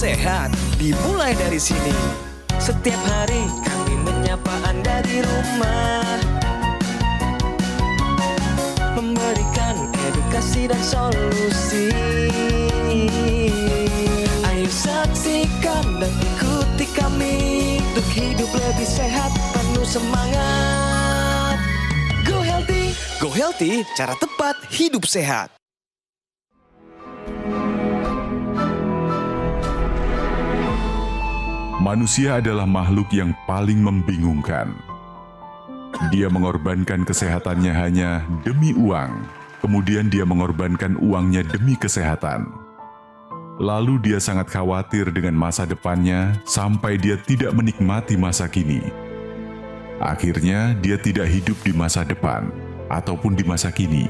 sehat dimulai dari sini. Setiap hari kami menyapa Anda di rumah, memberikan edukasi dan solusi. Ayo saksikan dan ikuti kami untuk hidup lebih sehat, penuh semangat. Go Healthy, cara tepat hidup sehat. Manusia adalah makhluk yang paling membingungkan. Dia mengorbankan kesehatannya hanya demi uang, kemudian dia mengorbankan uangnya demi kesehatan. Lalu dia sangat khawatir dengan masa depannya sampai dia tidak menikmati masa kini. Akhirnya dia tidak hidup di masa depan ataupun di masa kini.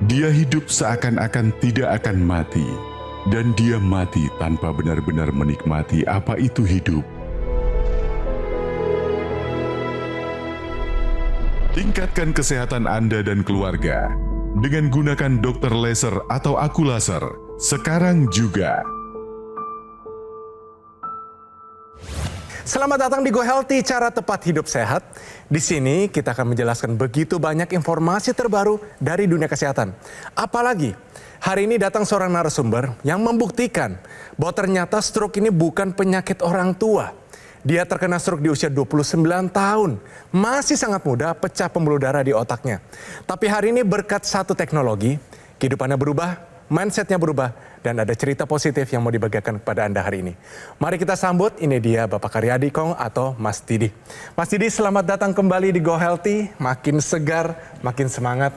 Dia hidup seakan-akan tidak akan mati. Dan dia mati tanpa benar-benar menikmati apa itu hidup. Tingkatkan kesehatan Anda dan keluarga dengan gunakan dokter laser atau aku laser sekarang juga. Selamat datang di Go Healthy, cara tepat hidup sehat. Di sini kita akan menjelaskan begitu banyak informasi terbaru dari dunia kesehatan. Apalagi hari ini datang seorang narasumber yang membuktikan bahwa ternyata stroke ini bukan penyakit orang tua. Dia terkena stroke di usia 29 tahun, masih sangat muda, pecah pembuluh darah di otaknya. Tapi hari ini berkat satu teknologi, kehidupannya berubah, mindsetnya berubah, dan ada cerita positif yang mau dibagikan kepada Anda hari ini. Mari kita sambut, ini dia Bapak Karyadi Kong atau Mas Didi. Mas Didi, selamat datang kembali di Go Healthy, makin segar, makin semangat.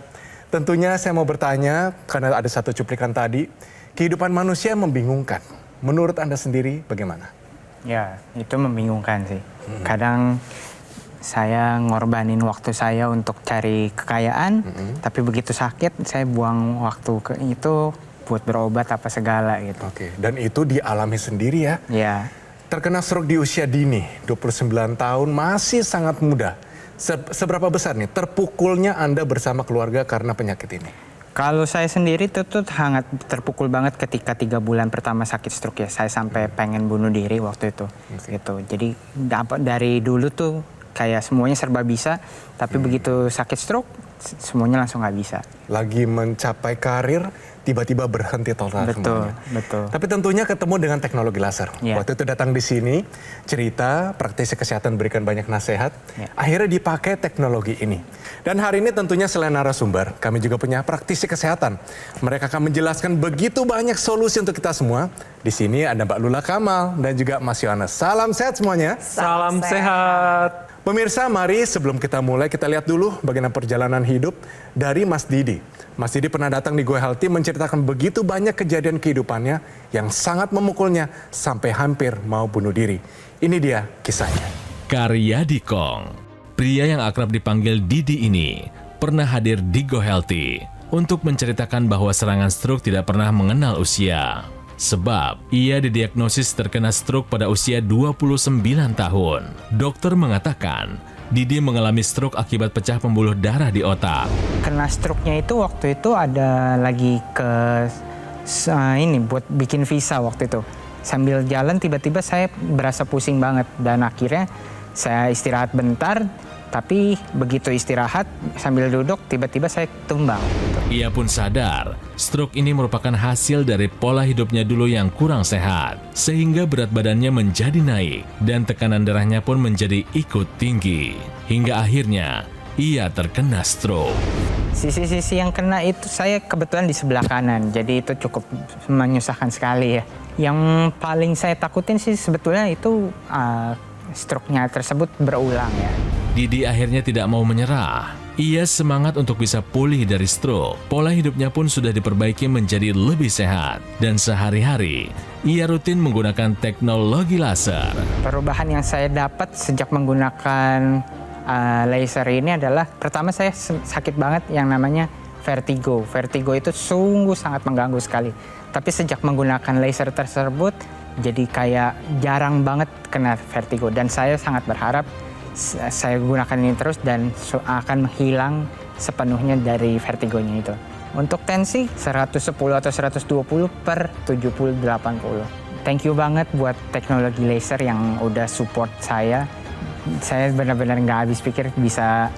Tentunya saya mau bertanya, karena ada satu cuplikan tadi, kehidupan manusia membingungkan. Menurut Anda sendiri bagaimana? Ya, itu membingungkan sih. Kadang saya ngorbanin waktu saya untuk cari kekayaan, tapi begitu sakit saya buang waktu ke itu buat berobat apa segala gitu. Oke, dan itu dialami sendiri ya? Ya. Terkena stroke di usia dini, 29 tahun, masih sangat muda. Seberapa besar nih terpukulnya Anda bersama keluarga karena penyakit ini? Kalau saya sendiri tuh sangat terpukul banget ketika 3 bulan pertama sakit stroke ya. Saya sampai pengen bunuh diri waktu itu. Gitu. Jadi dari dulu tuh kayak semuanya serba bisa, tapi begitu sakit stroke semuanya langsung nggak bisa. Lagi mencapai karir, tiba-tiba berhenti total semuanya. Betul. Tapi tentunya ketemu dengan teknologi laser. Yeah. Waktu itu datang di sini, cerita, praktisi kesehatan berikan banyak nasihat. Yeah. Akhirnya dipakai teknologi ini. Dan hari ini tentunya selain narasumber, kami juga punya praktisi kesehatan. Mereka akan menjelaskan begitu banyak solusi untuk kita semua. Di sini ada Mbak Lula Kamal dan juga Mas Yohanes. Salam sehat semuanya. Salam sehat. Pemirsa, mari sebelum kita mulai, kita lihat dulu bagaimana perjalanan hidup dari Mas Didi. Mas Didi pernah datang di Go Healthy menceritakan begitu banyak kejadian kehidupannya yang sangat memukulnya sampai hampir mau bunuh diri. Ini dia kisahnya. Karyadi Kong, pria yang akrab dipanggil Didi ini, pernah hadir di Go Healthy untuk menceritakan bahwa serangan stroke tidak pernah mengenal usia. Sebab ia didiagnosis terkena stroke pada usia 29 tahun. Dokter mengatakan, Didi mengalami stroke akibat pecah pembuluh darah di otak. Kena stroke-nya itu waktu itu ada lagi ke ini buat bikin visa waktu itu. Sambil jalan tiba-tiba saya berasa pusing banget dan akhirnya saya istirahat bentar. Tapi begitu istirahat sambil duduk tiba-tiba saya tumbang. Ia pun sadar, stroke ini merupakan hasil dari pola hidupnya dulu yang kurang sehat. Sehingga berat badannya menjadi naik dan tekanan darahnya pun menjadi ikut tinggi. Hingga akhirnya ia terkena stroke. Sisi-sisi yang kena itu saya kebetulan di sebelah kanan. Jadi itu cukup menyusahkan sekali ya. Yang paling saya takutin sih sebetulnya itu stroke-nya tersebut berulang ya. Didi akhirnya tidak mau menyerah. Ia semangat untuk bisa pulih dari stroke. Pola hidupnya pun sudah diperbaiki menjadi lebih sehat. Dan sehari-hari, ia rutin menggunakan teknologi laser. Perubahan yang saya dapat sejak menggunakan laser ini adalah, pertama saya sakit banget yang namanya vertigo. Vertigo itu sungguh sangat mengganggu sekali. Tapi sejak menggunakan laser tersebut, jadi kayak jarang banget kena vertigo. Dan saya sangat berharap saya gunakan ini terus dan akan menghilang sepenuhnya dari vertigonya itu. Untuk tensi 110 atau 120 per 70-80. thank you banget buat teknologi laser yang udah support saya. Saya benar-benar nggak habis pikir bisa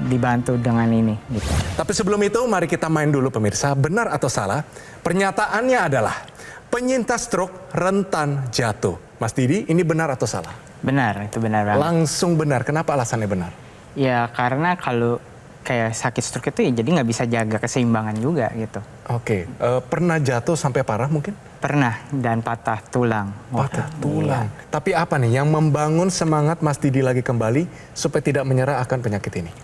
dibantu dengan ini. Gitu. Tapi sebelum itu, mari kita main dulu pemirsa, benar atau salah? Pernyataannya adalah penyintas stroke rentan jatuh. Mas Didi, ini benar atau salah? Benar, itu benar banget. Langsung benar. Kenapa alasannya benar? Ya karena kalau kayak sakit stroke itu ya jadi nggak bisa jaga keseimbangan juga gitu. Oke, pernah jatuh sampai parah mungkin? Pernah, dan patah tulang. Patah tulang. Tapi apa nih yang membangun semangat Mas Didi lagi kembali supaya tidak menyerah akan penyakit ini?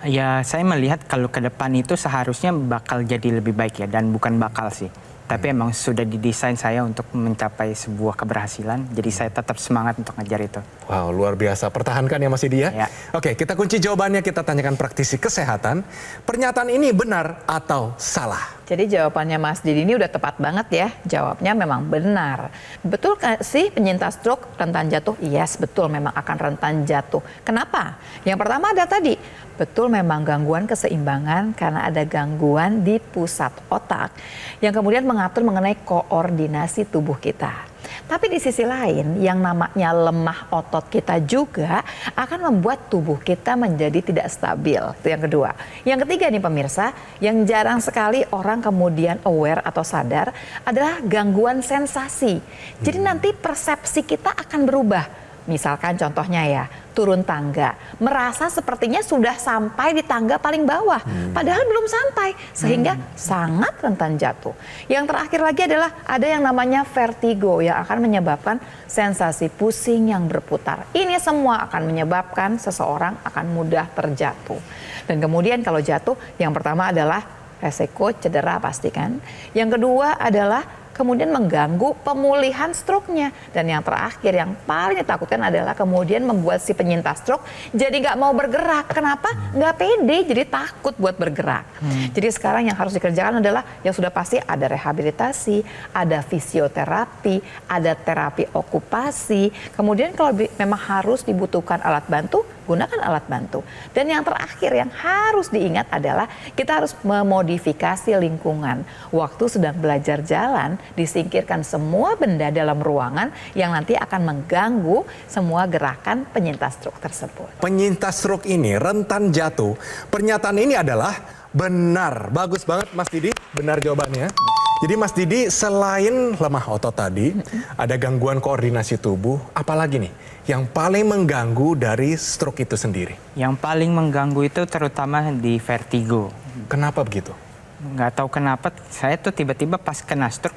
Ya saya melihat kalau ke depan itu seharusnya bakal jadi lebih baik ya, dan bukan bakal sih. Tapi emang sudah didesain saya untuk mencapai sebuah keberhasilan, jadi saya tetap semangat untuk ngejar itu. Wow, luar biasa. Pertahankan ya Mas Didi ya. Ya. Oke, kita kunci jawabannya, kita tanyakan praktisi kesehatan. Pernyataan ini benar atau salah? Jadi jawabannya Mas Didi ini udah tepat banget ya. Jawabnya memang benar. Betul sih penyintas stroke rentan jatuh? Yes, betul memang akan rentan jatuh. Kenapa? Yang pertama ada tadi, betul memang gangguan keseimbangan karena ada gangguan di pusat otak yang kemudian mengatur mengenai koordinasi tubuh kita. Tapi di sisi lain, yang namanya lemah otot kita juga akan membuat tubuh kita menjadi tidak stabil. Itu yang kedua. Yang ketiga nih pemirsa, yang jarang sekali orang kemudian aware atau sadar adalah gangguan sensasi. Jadi nanti persepsi kita akan berubah. Misalkan contohnya ya, turun tangga, merasa sepertinya sudah sampai di tangga paling bawah, padahal belum sampai, sehingga sangat rentan jatuh. Yang terakhir lagi adalah ada yang namanya vertigo yang akan menyebabkan sensasi pusing yang berputar. Ini semua akan menyebabkan seseorang akan mudah terjatuh. Dan kemudian kalau jatuh, yang pertama adalah resiko cedera pastikan. Yang kedua adalah kemudian mengganggu pemulihan stroke-nya. Dan yang terakhir yang paling ditakutkan adalah kemudian membuat si penyintas stroke jadi nggak mau bergerak. Kenapa? Nggak pede, jadi takut buat bergerak. Jadi sekarang yang harus dikerjakan adalah yang sudah pasti ada rehabilitasi, ada fisioterapi, ada terapi okupasi. Kemudian kalau memang harus dibutuhkan alat bantu, gunakan alat bantu. Dan yang terakhir yang harus diingat adalah kita harus memodifikasi lingkungan. Waktu sedang belajar jalan, disingkirkan semua benda dalam ruangan yang nanti akan mengganggu semua gerakan penyintas stroke tersebut. Penyintas stroke ini rentan jatuh. Pernyataan ini adalah benar. Bagus banget Mas Didi, benar jawabannya. Jadi Mas Didi selain lemah otot tadi, ada gangguan koordinasi tubuh, apalagi nih yang paling mengganggu dari stroke itu sendiri? Yang paling mengganggu itu terutama di vertigo. Kenapa begitu? Nggak tahu kenapa saya tuh tiba-tiba pas kena stroke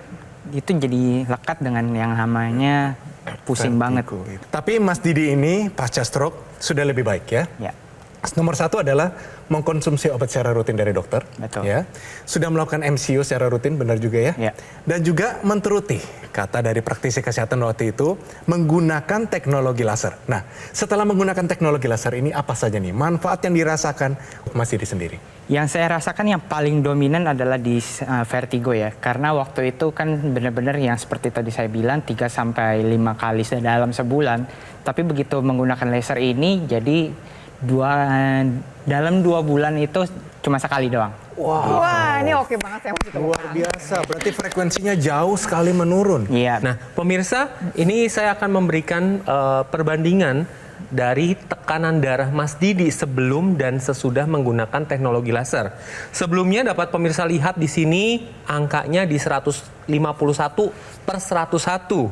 itu jadi lekat dengan yang namanya pusing banget. Tapi Mas Didi ini pasca stroke sudah lebih baik ya? Ya. Nomor satu adalah mengkonsumsi obat secara rutin dari dokter. Betul. Ya. Sudah melakukan MCO secara rutin, benar juga ya? Ya. Dan juga menturuti kata dari praktisi kesehatan waktu itu, menggunakan teknologi laser. Nah, setelah menggunakan teknologi laser ini apa saja nih manfaat yang dirasakan Mas Didi sendiri? Yang saya rasakan yang paling dominan adalah di vertigo ya. Karena waktu itu kan benar-benar yang seperti tadi saya bilang 3-5 kali dalam sebulan. Tapi begitu menggunakan laser ini jadi dalam 2 bulan itu cuma sekali doang. Wow. Wah, ini oke banget saya mau Luar biasa, berarti frekuensinya jauh sekali menurun. Iya. Nah, pemirsa, ini saya akan memberikan perbandingan dari tekanan darah Mas Didi sebelum dan sesudah menggunakan teknologi laser. Sebelumnya dapat pemirsa lihat di sini angkanya di 151/101.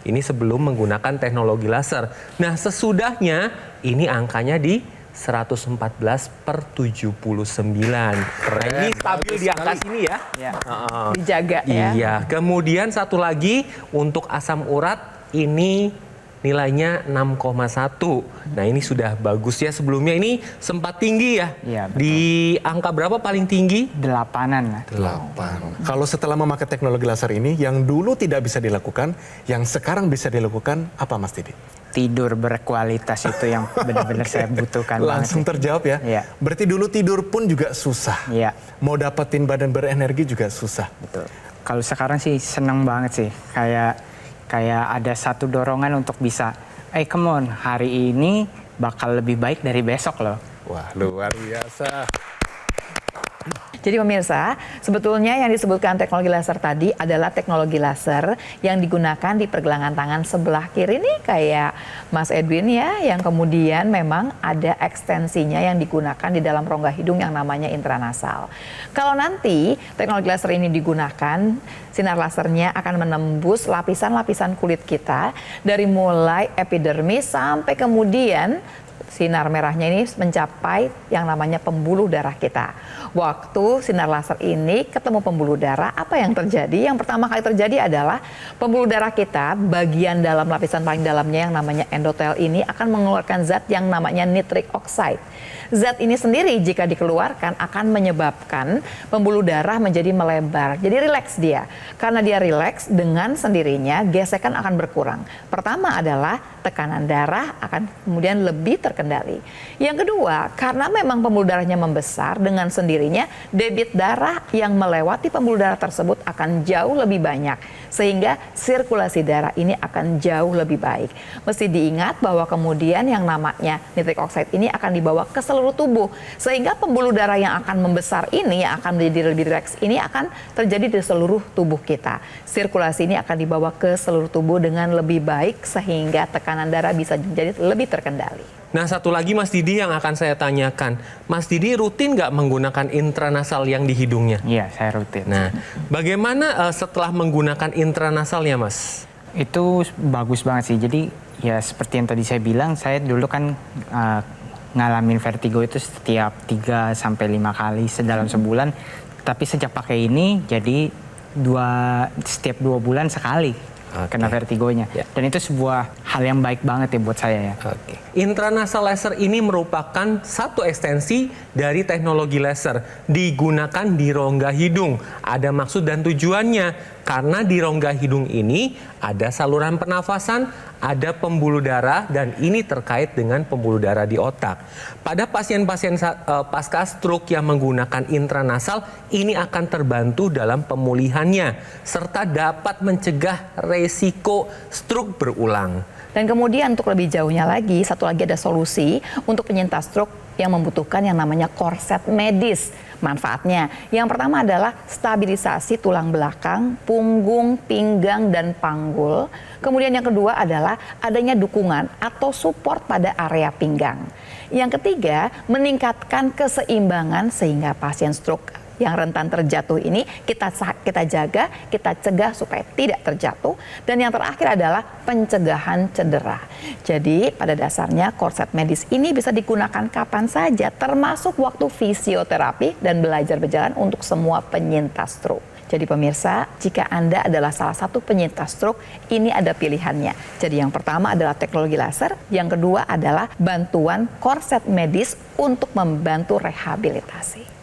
Ini sebelum menggunakan teknologi laser. Nah, sesudahnya ini angkanya di 114/79. Nah, ini stabil di angka sini ya. dijaga ya. Iya. Kemudian satu lagi untuk asam urat ini nilainya 6,1. Nah, ini sudah bagus ya. Sebelumnya ini sempat tinggi ya. Iya, betul. Di angka berapa paling tinggi? 8-an lah. 8. Kalau setelah memakai teknologi laser ini, yang dulu tidak bisa dilakukan, yang sekarang bisa dilakukan, apa Mas Didi? Tidur berkualitas itu yang benar-benar saya butuhkan Langsung banget. terjawab ya? Iya. Berarti dulu tidur pun juga susah? Iya. Mau dapetin badan berenergi juga susah? Betul. Kalau sekarang sih seneng banget sih. Kayak ada satu dorongan untuk bisa, come on, hari ini bakal lebih baik dari besok loh. Wah, luar biasa. Jadi pemirsa, sebetulnya yang disebutkan teknologi laser tadi adalah teknologi laser yang digunakan di pergelangan tangan sebelah kiri nih kayak Mas Edwin ya, yang kemudian memang ada ekstensinya yang digunakan di dalam rongga hidung yang namanya intranasal. Kalau nanti teknologi laser ini digunakan, sinar lasernya akan menembus lapisan-lapisan kulit kita dari mulai epidermis sampai kemudian sinar merahnya ini mencapai yang namanya pembuluh darah kita. Waktu sinar laser ini ketemu pembuluh darah, apa yang terjadi? Yang pertama kali terjadi adalah pembuluh darah kita, bagian dalam lapisan paling dalamnya yang namanya endotel ini akan mengeluarkan zat yang namanya nitric oxide. Zat ini sendiri jika dikeluarkan akan menyebabkan pembuluh darah menjadi melebar. Jadi rileks dia. Karena dia rileks, dengan sendirinya gesekan akan berkurang. Pertama adalah tekanan darah akan kemudian lebih terkendali. Yang kedua, karena memang pembuluh darahnya membesar, dengan sendirinya debit darah yang melewati pembuluh darah tersebut akan jauh lebih banyak. Sehingga sirkulasi darah ini akan jauh lebih baik. Mesti diingat bahwa kemudian yang namanya nitric oxide ini akan dibawa ke seluruh tubuh. Sehingga pembuluh darah yang akan membesar ini, yang akan menjadi lebih rileks ini akan terjadi di seluruh tubuh kita. Sirkulasi ini akan dibawa ke seluruh tubuh dengan lebih baik sehingga tekanan darah bisa menjadi lebih terkendali. Nah, satu lagi Mas Didi yang akan saya tanyakan. Mas Didi rutin nggak menggunakan intranasal yang di hidungnya? Iya, saya rutin. Nah, bagaimana setelah menggunakan intranasalnya, Mas? Itu bagus banget sih. Jadi ya seperti yang tadi saya bilang, saya dulu kan ngalamin vertigo itu setiap 3 sampai 5 kali dalam sebulan. Tapi sejak pakai ini jadi setiap 2 bulan sekali. Kena vertigonya. Ya. Dan itu sebuah hal yang baik banget ya buat saya ya. Oke. Intranasal laser ini merupakan satu ekstensi dari teknologi laser. Digunakan di rongga hidung. Ada maksud dan tujuannya. Karena di rongga hidung ini ada saluran pernafasan, ada pembuluh darah, dan ini terkait dengan pembuluh darah di otak. Pada pasien-pasien pasca stroke yang menggunakan intranasal, ini akan terbantu dalam pemulihannya, serta dapat mencegah resiko stroke berulang. Dan kemudian untuk lebih jauhnya lagi, satu lagi ada solusi untuk penyintas stroke yang membutuhkan yang namanya korset medis. Manfaatnya, yang pertama adalah stabilisasi tulang belakang, punggung, pinggang, dan panggul. Kemudian yang kedua adalah adanya dukungan atau support pada area pinggang. Yang ketiga, meningkatkan keseimbangan sehingga pasien stroke yang rentan terjatuh ini kita jaga, kita cegah supaya tidak terjatuh. Dan yang terakhir adalah pencegahan cedera. Jadi pada dasarnya korset medis ini bisa digunakan kapan saja, termasuk waktu fisioterapi dan belajar berjalan untuk semua penyintas stroke. Jadi pemirsa, jika Anda adalah salah satu penyintas stroke, ini ada pilihannya. Jadi yang pertama adalah teknologi laser, yang kedua adalah bantuan korset medis untuk membantu rehabilitasi.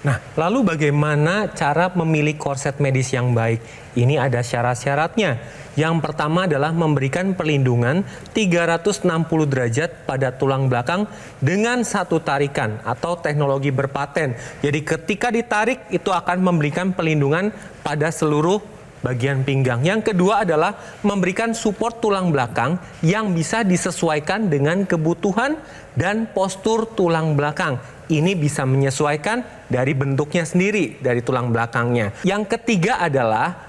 Nah, lalu bagaimana cara memilih korset medis yang baik? Ini ada syarat-syaratnya. Yang pertama adalah memberikan perlindungan 360 derajat pada tulang belakang dengan satu tarikan atau teknologi berpaten. Jadi ketika ditarik itu akan memberikan perlindungan pada seluruh bagian pinggang. Yang kedua adalah memberikan support tulang belakang yang bisa disesuaikan dengan kebutuhan dan postur tulang belakang. Ini bisa menyesuaikan dari bentuknya sendiri, dari tulang belakangnya. Yang ketiga adalah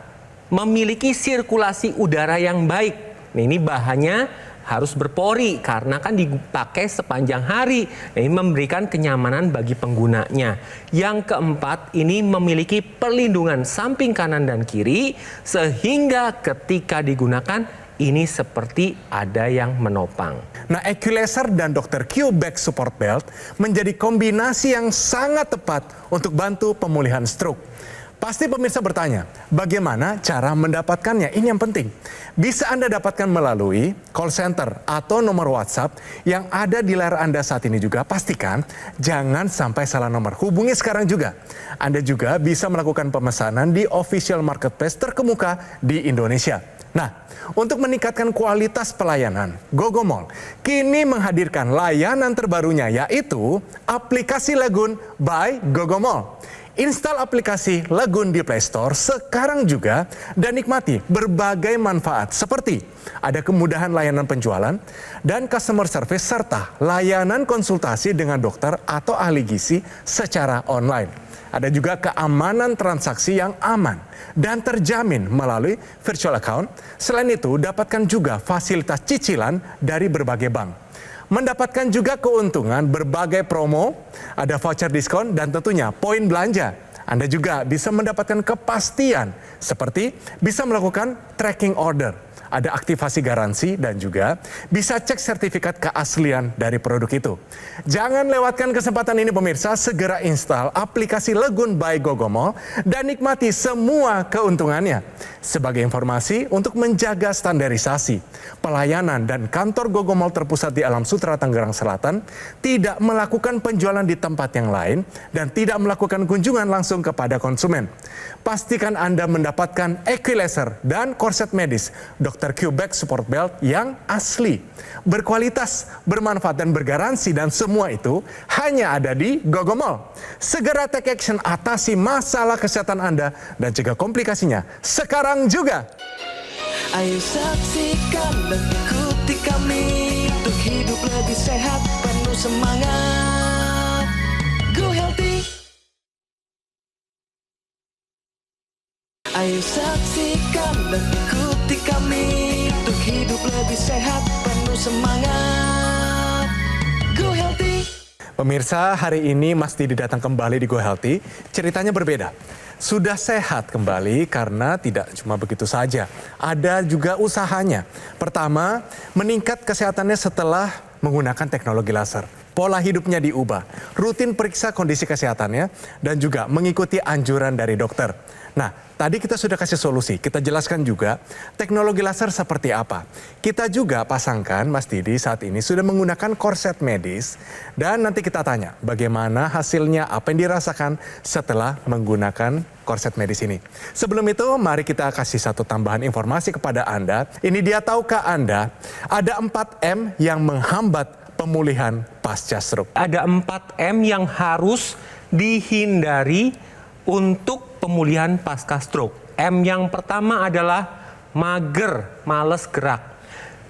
memiliki sirkulasi udara yang baik. Nah, ini bahannya harus berpori karena kan dipakai sepanjang hari. Nah, ini memberikan kenyamanan bagi penggunanya. Yang keempat, ini memiliki perlindungan samping kanan dan kiri sehingga ketika digunakan ini seperti ada yang menopang. Nah, Equilaser dan Dr. Q Back Support Belt menjadi kombinasi yang sangat tepat untuk bantu pemulihan stroke. Pasti pemirsa bertanya, bagaimana cara mendapatkannya? Ini yang penting. Bisa Anda dapatkan melalui call center atau nomor WhatsApp yang ada di layar Anda saat ini juga. Pastikan jangan sampai salah nomor. Hubungi sekarang juga. Anda juga bisa melakukan pemesanan di official marketplace terkemuka di Indonesia. Nah, untuk meningkatkan kualitas pelayanan, Gogomall kini menghadirkan layanan terbarunya, yaitu aplikasi Lagun by Gogomall. Install aplikasi Lagun di Play Store sekarang juga dan nikmati berbagai manfaat seperti ada kemudahan layanan penjualan dan customer service serta layanan konsultasi dengan dokter atau ahli gizi secara online. Ada juga keamanan transaksi yang aman dan terjamin melalui virtual account. Selain itu, dapatkan juga fasilitas cicilan dari berbagai bank. Mendapatkan juga keuntungan berbagai promo, ada voucher diskon dan tentunya poin belanja. Anda juga bisa mendapatkan kepastian seperti bisa melakukan tracking order, ada aktivasi garansi dan juga bisa cek sertifikat keaslian dari produk itu. Jangan lewatkan kesempatan ini pemirsa, segera install aplikasi Legun by Gogomall dan nikmati semua keuntungannya. Sebagai informasi, untuk menjaga standarisasi, pelayanan dan kantor Gogomall terpusat di Alam Sutera Tangerang Selatan tidak melakukan penjualan di tempat yang lain dan tidak melakukan kunjungan langsung kepada konsumen. Pastikan Anda mendapatkan equalizer dan korset medis Dr. Q-Back Support Belt yang asli, berkualitas, bermanfaat dan bergaransi, dan semua itu hanya ada di Gogomall. Segera take action, atasi masalah kesehatan Anda dan cegah komplikasinya sekarang juga. Ayo saksikan dan ikuti kami untuk hidup lebih sehat, penuh semangat. Go Healthy. Ayo saksikan dan ikuti kami untuk hidup lebih sehat, penuh semangat. Go Healthy. Pemirsa, hari ini Mas Didi datang kembali di Go Healthy. Ceritanya berbeda. Sudah sehat kembali karena tidak cuma begitu saja. Ada juga usahanya. Pertama, meningkat kesehatannya setelah menggunakan teknologi laser. Pola hidupnya diubah, rutin periksa kondisi kesehatannya, dan juga mengikuti anjuran dari dokter. Nah, tadi kita sudah kasih solusi, kita jelaskan juga teknologi laser seperti apa. Kita juga pasangkan Mas Didi saat ini sudah menggunakan korset medis, dan nanti kita tanya bagaimana hasilnya, apa yang dirasakan setelah menggunakan korset medis ini. Sebelum itu, mari kita kasih satu tambahan informasi kepada Anda. Ini dia, tahukah Anda, ada 4M yang menghambat pemulihan pasca stroke. Ada 4M yang harus dihindari untuk pemulihan pasca stroke. M yang pertama adalah mager, males gerak.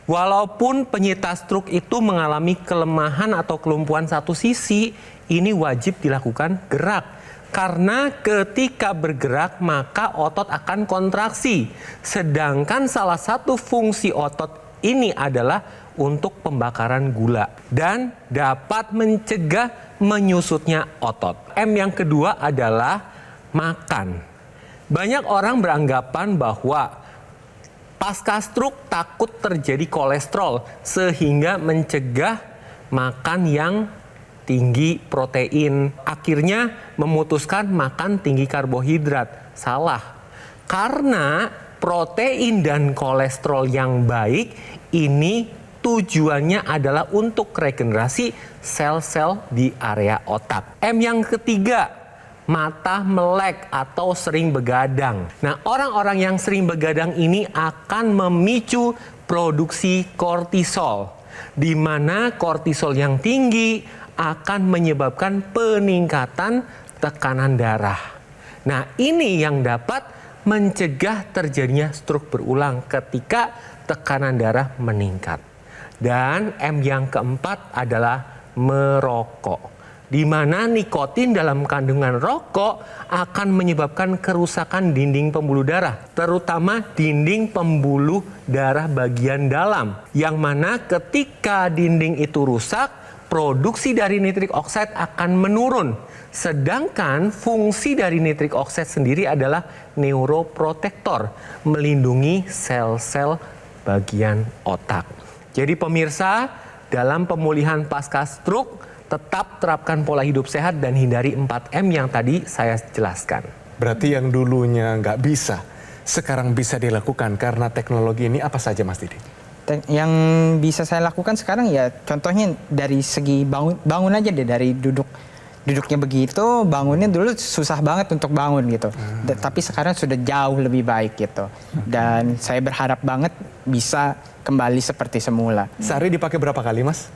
Walaupun penyintas stroke itu mengalami kelemahan atau kelumpuhan satu sisi, ini wajib dilakukan gerak. Karena ketika bergerak maka otot akan kontraksi. Sedangkan salah satu fungsi otot ini adalah untuk pembakaran gula dan dapat mencegah menyusutnya otot. M yang kedua adalah makan. Banyak orang beranggapan bahwa pasca stroke takut terjadi kolesterol sehingga mencegah makan yang tinggi protein. Akhirnya memutuskan makan tinggi karbohidrat. Salah. Karena protein dan kolesterol yang baik ini tujuannya adalah untuk regenerasi sel-sel di area otak. M yang ketiga, mata melek atau sering begadang. Nah, orang-orang yang sering begadang ini akan memicu produksi kortisol, di mana kortisol yang tinggi akan menyebabkan peningkatan tekanan darah. Nah, ini yang dapat mencegah terjadinya stroke berulang ketika tekanan darah meningkat. Dan M yang keempat adalah merokok, di mana nikotin dalam kandungan rokok akan menyebabkan kerusakan dinding pembuluh darah, terutama dinding pembuluh darah bagian dalam, yang mana ketika dinding itu rusak, produksi dari nitrik oxide akan menurun. Sedangkan fungsi dari nitrik oxide sendiri adalah neuroprotektor, melindungi sel-sel bagian otak. Jadi pemirsa, dalam pemulihan pasca stroke, tetap terapkan pola hidup sehat dan hindari 4M yang tadi saya jelaskan. Berarti yang dulunya nggak bisa, sekarang bisa dilakukan karena teknologi ini apa saja Mas Didi? Yang bisa saya lakukan sekarang ya contohnya dari segi bangun aja deh, dari duduknya begitu, bangunnya dulu susah banget untuk bangun gitu. Tapi sekarang sudah jauh lebih baik gitu. Dan saya berharap banget bisa kembali seperti semula. Sehari dipakai berapa kali Mas?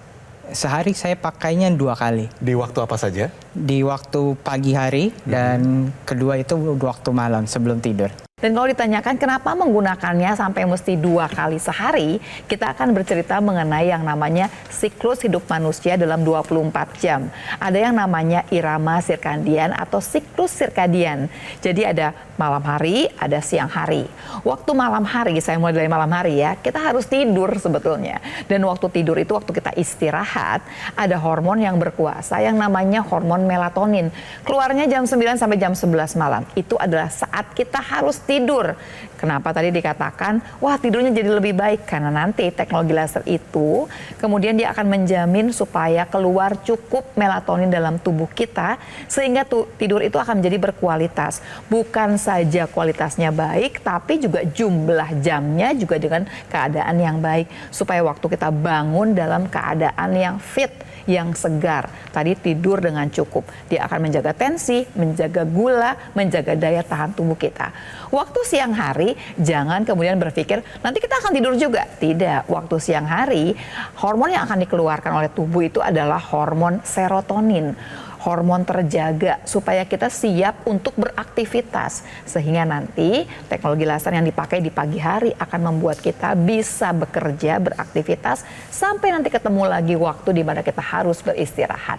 Sehari saya pakainya 2 kali. Di waktu apa saja? Di waktu pagi hari dan kedua itu waktu malam sebelum tidur. Dan kalau ditanyakan kenapa menggunakannya sampai mesti 2 kali sehari, kita akan bercerita mengenai yang namanya siklus hidup manusia dalam 24 jam. Ada yang namanya irama sirkadian atau siklus sirkadian. Jadi ada malam hari, ada siang hari. Waktu malam hari, saya mulai dari malam hari ya, kita harus tidur sebetulnya. Dan waktu tidur itu waktu kita istirahat, ada hormon yang berkuasa yang namanya hormon melatonin. Keluarnya jam 9 sampai jam 11 malam. Itu adalah saat kita harus tidur. Kenapa tadi dikatakan, wah tidurnya jadi lebih baik? Karena nanti teknologi laser itu, kemudian dia akan menjamin supaya keluar cukup melatonin dalam tubuh kita, sehingga tidur itu akan menjadi berkualitas. Bukan saja kualitasnya baik, tapi juga jumlah jamnya juga dengan keadaan yang baik. Supaya waktu kita bangun dalam keadaan yang fit, yang segar. Tadi tidur dengan cukup. Dia akan menjaga tensi, menjaga gula, menjaga daya tahan tubuh kita. Waktu siang hari, jangan kemudian berpikir, nanti kita akan tidur juga. Tidak, waktu siang hari, hormon yang akan dikeluarkan oleh tubuh itu adalah hormon serotonin. Hormon terjaga supaya kita siap untuk beraktivitas. Sehingga nanti teknologi laser yang dipakai di pagi hari akan membuat kita bisa bekerja, beraktivitas, sampai nanti ketemu lagi waktu di mana kita harus beristirahat.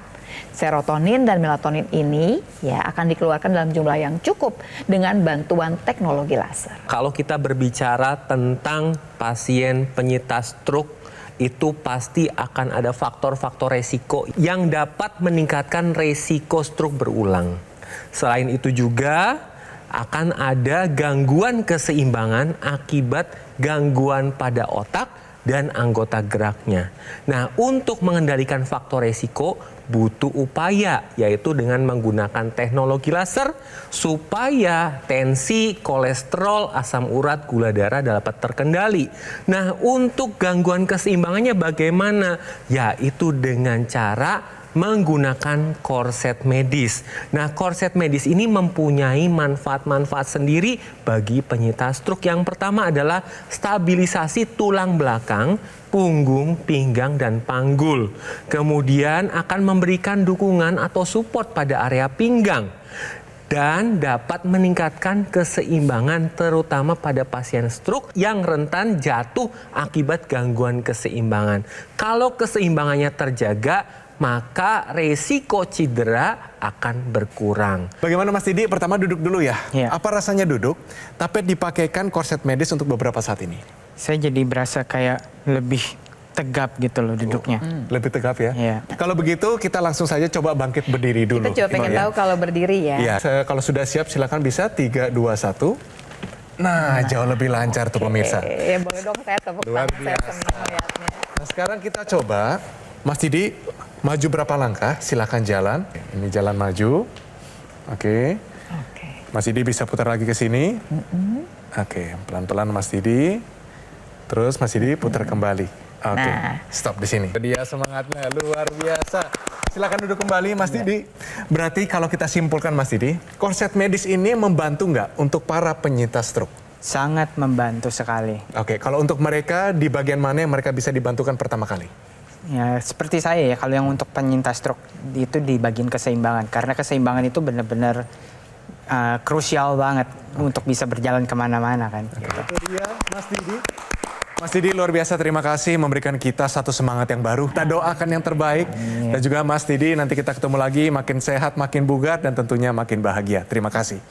Serotonin dan melatonin ini ya akan dikeluarkan dalam jumlah yang cukup dengan bantuan teknologi laser. Kalau kita berbicara tentang pasien penyintas stroke, itu pasti akan ada faktor-faktor resiko yang dapat meningkatkan resiko stroke berulang. Selain itu juga akan ada gangguan keseimbangan akibat gangguan pada otak dan anggota geraknya. Nah, untuk mengendalikan faktor resiko butuh upaya, yaitu dengan menggunakan teknologi laser supaya tensi, kolesterol, asam urat, gula darah dapat terkendali. Nah, untuk gangguan keseimbangannya bagaimana? Yaitu dengan cara menggunakan korset medis. Nah, korset medis ini mempunyai manfaat-manfaat sendiri bagi penyintas stroke. Yang pertama adalah stabilisasi tulang belakang, punggung, pinggang, dan panggul. Kemudian akan memberikan dukungan atau support pada area pinggang. Dan dapat meningkatkan keseimbangan terutama pada pasien stroke yang rentan jatuh akibat gangguan keseimbangan. Kalau keseimbangannya terjaga, maka resiko cedera akan berkurang. Bagaimana Mas Didi? Pertama duduk dulu ya. Iya. Apa rasanya duduk, tapi dipakaikan korset medis untuk beberapa saat ini? Saya jadi berasa kayak lebih tegap gitu loh duduknya. Lebih tegap ya? Iya. Kalau begitu kita langsung saja coba bangkit berdiri dulu. Kita coba pengen Iqbal, ya. tahu kalau berdiri ya. Iya. Kalau sudah siap silakan bisa 3, 2, 1. Nah, jauh lebih lancar tuh pemirsa. Ya boleh dong, saya tepuk Luar tangan, saya biasa. senang lihatnya. Nah, sekarang kita coba, Mas Didi maju berapa langkah, silakan jalan. Ini jalan maju. Oke. Oke. Mas Didi bisa putar lagi ke sini. Oke, pelan-pelan Mas Didi. Terus Mas Didi putar kembali. Oke, Nah. stop di sini. Dia semangatnya luar biasa. Silakan duduk kembali Mas Didi. Berarti kalau kita simpulkan Mas Didi, korset medis ini membantu nggak untuk para penyintas stroke? Sangat membantu sekali. Oke, kalau untuk mereka di bagian mana yang mereka bisa dibantukan pertama kali? Ya, seperti saya ya, kalau yang untuk penyintas stroke itu di bagian keseimbangan. Karena keseimbangan itu benar-benar krusial banget untuk bisa berjalan kemana-mana kan. Itu dia Mas Didi. Mas Didi luar biasa, terima kasih memberikan kita satu semangat yang baru. Kita doakan yang terbaik. Dan juga Mas Didi, nanti kita ketemu lagi makin sehat, makin bugar, dan tentunya makin bahagia. Terima kasih.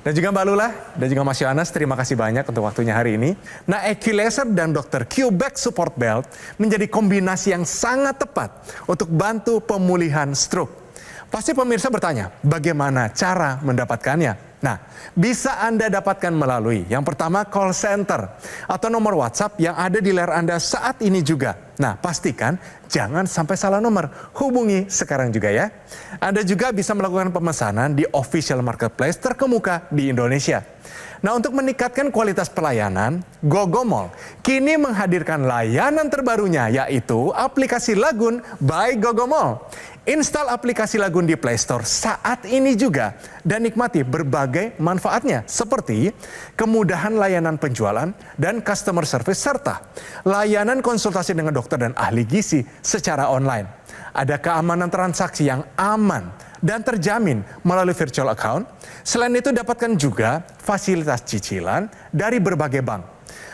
Dan juga Mbak Lula, dan juga Mas Yohanes, terima kasih banyak untuk waktunya hari ini. Nah, Equilaser dan Dr. Q-Back Support Belt menjadi kombinasi yang sangat tepat untuk bantu pemulihan stroke. Pasti pemirsa bertanya, bagaimana cara mendapatkannya? Nah, bisa Anda dapatkan melalui yang pertama call center atau nomor WhatsApp yang ada di layar Anda saat ini juga. Nah, pastikan jangan sampai salah nomor. Hubungi sekarang juga ya. Anda juga bisa melakukan pemesanan di official marketplace terkemuka di Indonesia. Nah, untuk meningkatkan kualitas pelayanan, Gogomall kini menghadirkan layanan terbarunya, yaitu aplikasi Lagun by Gogomall. Install aplikasi Lagun di Play Store saat ini juga dan nikmati berbagai manfaatnya seperti kemudahan layanan penjualan dan customer service serta layanan konsultasi dengan dokter dan ahli gizi secara online. Ada keamanan transaksi yang aman dan terjamin melalui virtual account. Selain itu dapatkan juga fasilitas cicilan dari berbagai bank.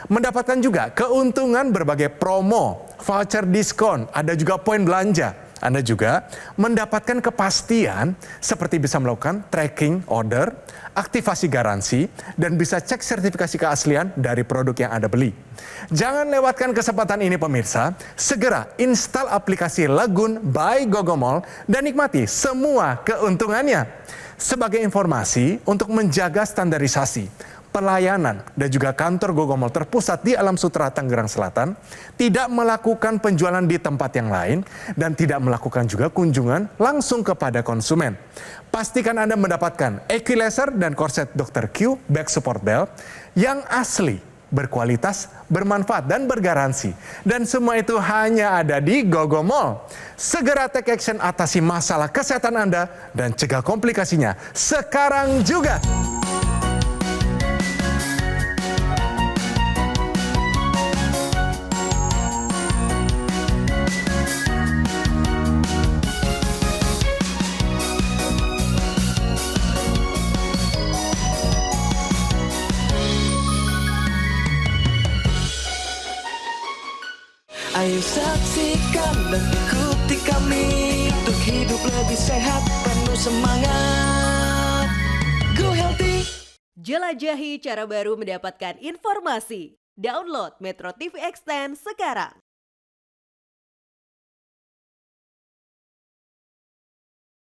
Mendapatkan juga keuntungan berbagai promo, voucher diskon, ada juga poin belanja. Anda juga mendapatkan kepastian seperti bisa melakukan tracking order, aktivasi garansi, dan bisa cek sertifikasi keaslian dari produk yang Anda beli. Jangan lewatkan kesempatan ini pemirsa, segera install aplikasi Lagoon by Gogomall dan nikmati semua keuntungannya. Sebagai informasi untuk menjaga standarisasi, pelayanan, dan juga kantor Gogomall terpusat di Alam Sutera, Tangerang Selatan, tidak melakukan penjualan di tempat yang lain, dan tidak melakukan juga kunjungan langsung kepada konsumen. Pastikan Anda mendapatkan equalizer dan korset Dr. Q back support belt yang asli, berkualitas, bermanfaat, dan bergaransi. Dan semua itu hanya ada di Gogomall. Segera take action atasi masalah kesehatan Anda dan cegah komplikasinya sekarang juga. Ayo saksikan dan ikuti kami untuk hidup lebih sehat, penuh semangat. Go Healthy. Jelajahi cara baru mendapatkan informasi. Download Metro TV Extend sekarang.